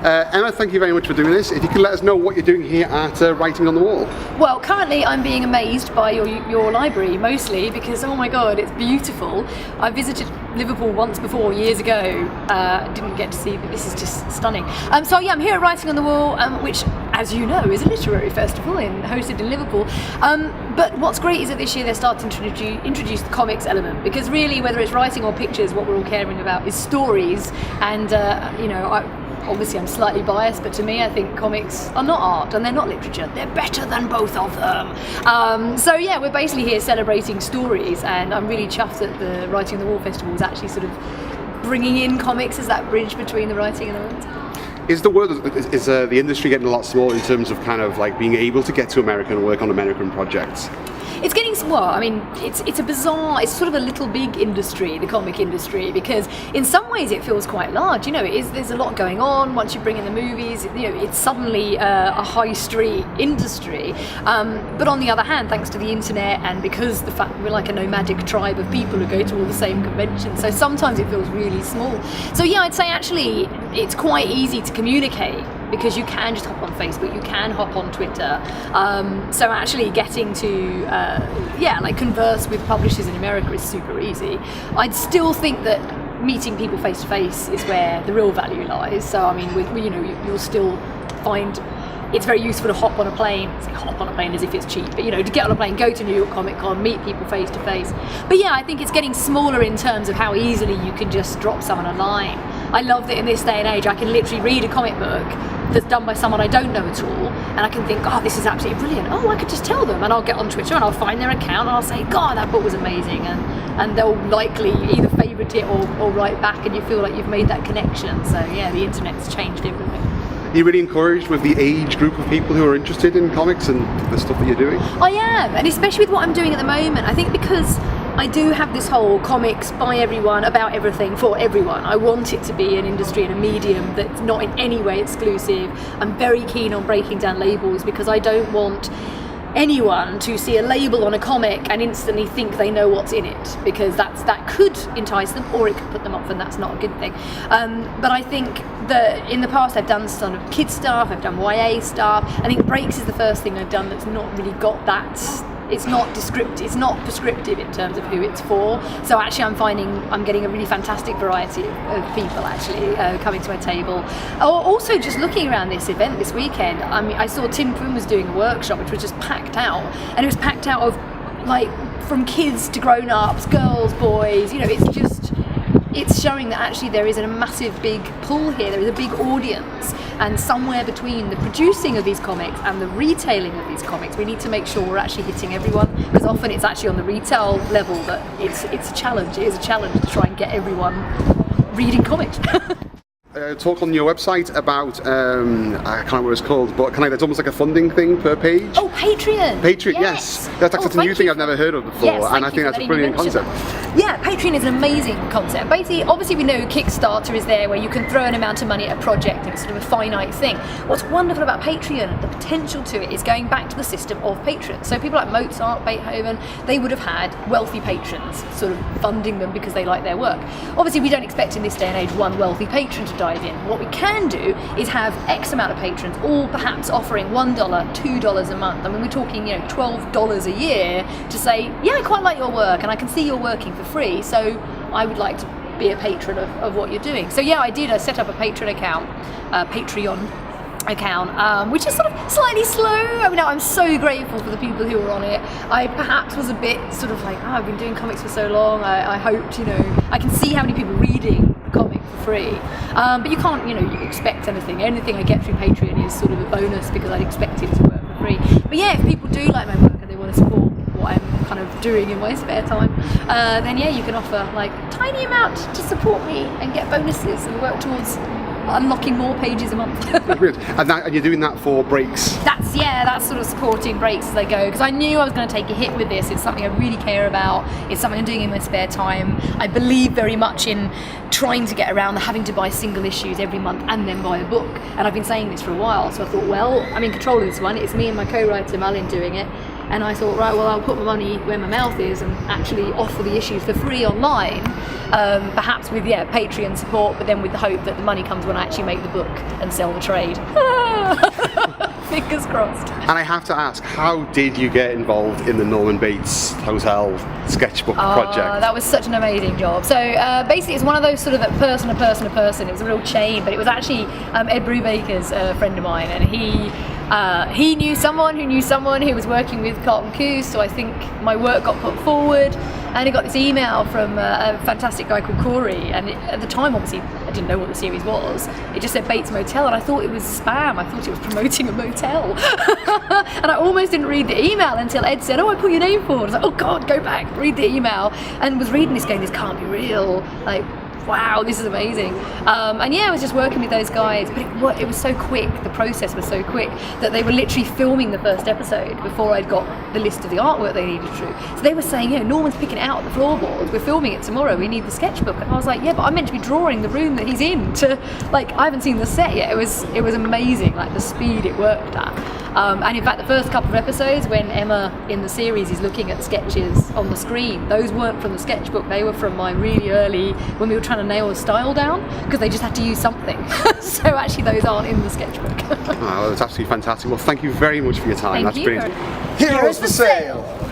Emma, thank you very much for doing this. If you could let us know what you're doing here at Writing on the Wall. Well, currently I'm being amazed by your library, mostly because, oh my god, it's beautiful. I visited Liverpool once before, years ago. Didn't get to see, but this is just stunning. So yeah, I'm here at Writing on the Wall, which, as you know, is a literary festival hosted in Liverpool. But what's great is that this year they're starting to introduce the comics element, because really, whether it's writing or pictures, what we're all caring about is stories. And obviously I'm slightly biased, but to me I think comics are not art and they're not literature. They're better than both of them. So yeah, we're basically here celebrating stories, and I'm really chuffed that the Writing on the Wall Festival is actually sort of bringing in comics as that bridge between the writing and the words. Is the industry getting a lot smaller in terms of kind of like being able to get to America and work on American projects? It's getting, well, I mean, it's a bizarre, it's sort of a little big industry, the comic industry, because in some ways it feels quite large. You know, there's a lot going on. Once you bring in the movies, you know, it's suddenly a high street industry. But on the other hand, thanks to the internet and because the fact we're like a nomadic tribe of people who go to all the same conventions, so sometimes it feels really small. So yeah, I'd say actually it's quite easy to communicate, because you can just hop on Facebook, you can hop on Twitter. So actually getting to, converse with publishers in America is super easy. I'd still think that meeting people face to face is where the real value lies. So I mean, you'll still find it's very useful to hop on a plane. I say hop on a plane as if it's cheap, but to get on a plane, go to New York Comic Con, meet people face to face. But yeah, I think it's getting smaller in terms of how easily you can just drop someone a line. I love that in this day and age I can literally read a comic book that's done by someone I don't know at all, and I can think, oh, this is absolutely brilliant. Oh, I could just tell them, and I'll get on Twitter and I'll find their account and I'll say, God, that book was amazing, and they'll likely either favourite it or write back, and you feel like you've made that connection. So yeah, the internet's changed everything. Are you really encouraged with the age group of people who are interested in comics and the stuff that you're doing? I am, and especially with what I'm doing at the moment. I think because I do have this whole comics by everyone, about everything, for everyone. I want it to be an industry and a medium that's not in any way exclusive. I'm very keen on breaking down labels, because I don't want anyone to see a label on a comic and instantly think they know what's in it, because that could entice them or it could put them off, and that's not a good thing. But I think that in the past I've done sort of kids stuff, I've done YA stuff. I think Breaks is the first thing I've done that's not really got that. It's not descriptive, it's not prescriptive in terms of who it's for. So actually I'm finding I'm getting a really fantastic variety of people actually coming to my table. Also just looking around this event this weekend, I mean, I saw Tim Poon was doing a workshop which was just packed out, and it was packed out of like from kids to grown-ups, girls, boys, it's showing that actually there is a massive big pull here, there is a big audience, and somewhere between the producing of these comics and the retailing of these comics, we need to make sure we're actually hitting everyone, because often it's actually on the retail level that it's a challenge. It is a challenge to try and get everyone reading comics. Talk on your website about, I can't remember what it's called, but it's almost like a funding thing per page. Oh, Patreon! Patreon, yes. That's a new thing I've never heard of before, and I think that's a brilliant concept. Yeah, Patreon is an amazing concept. Basically, obviously we know Kickstarter is there where you can throw an amount of money at a project and it's sort of a finite thing. What's wonderful about Patreon, the potential to it, is going back to the system of patrons. So people like Mozart, Beethoven, they would have had wealthy patrons sort of funding them because they like their work. Obviously we don't expect in this day and age one wealthy patron to dive in. What we can do is have X amount of patrons, all perhaps offering $1, $2 a month. I mean, we're talking, $12 a year to say, yeah, I quite like your work and I can see you're working for free, so I would like to be a patron of what you're doing. So yeah, I set up a Patreon account, which is sort of slightly slow. I mean, I'm so grateful for the people who are on it. I perhaps was a bit sort of like, I've been doing comics for so long, I hoped, I can see how many people reading the comic for free. But you can't, you expect anything. Anything I get through Patreon is sort of a bonus because I'd expect it to work for free. But yeah, if people do like my work and they want to support what I'm kind of doing in my spare time, then yeah, you can offer like a tiny amount to support me and get bonuses and work towards unlocking more pages a month. And you're doing that for Breaks? That's sort of supporting Breaks as they go, because I knew I was going to take a hit with this. It's something I really care about. It's something I'm doing in my spare time. I believe very much in trying to get around the having to buy single issues every month and then buy a book. And I've been saying this for a while, so I thought, well, I'm in control of this one. It's me and my co-writer Malin doing it. And I thought, right, well, I'll put my money where my mouth is and actually offer the issues for free online, perhaps with Patreon support, but then with the hope that the money comes when I actually make the book and sell the trade. Fingers crossed. And I have to ask, how did you get involved in the Norman Bates Hotel sketchbook project? That was such an amazing job. So basically it's one of those sort of person to person to person. It was a real chain, but it was actually Ed Brubaker's a friend of mine, and he knew someone who was working with Carlton Cuse, so I think my work got put forward, and he got this email from a fantastic guy called Corey, and at the time obviously I didn't know what the series was. It just said Bates Motel, and I thought it was spam. I thought it was promoting a motel. And I almost didn't read the email until Ed said, oh, I put your name forward. I was like, oh God, go back, read the email, and was reading this going, this can't be real, like, wow, this is amazing. And I was just working with those guys, but it was so quick, the process was so quick, that they were literally filming the first episode before I'd got the list of the artwork they needed to do. So they were saying, Norman's picking it out the floorboards, we're filming it tomorrow, we need the sketchbook. And I was like, yeah, but I'm meant to be drawing the room that he's in I haven't seen the set yet. It was amazing, like the speed it worked at. And in fact, the first couple of episodes, when Emma in the series is looking at sketches on the screen, those weren't from the sketchbook, they were from my really early, when we were trying to nail the style down, because they just had to use something. So actually those aren't in the sketchbook. Oh, that's absolutely fantastic. Well, thank you very much for your time. Thank That's you. brilliant. Heroes for Sale!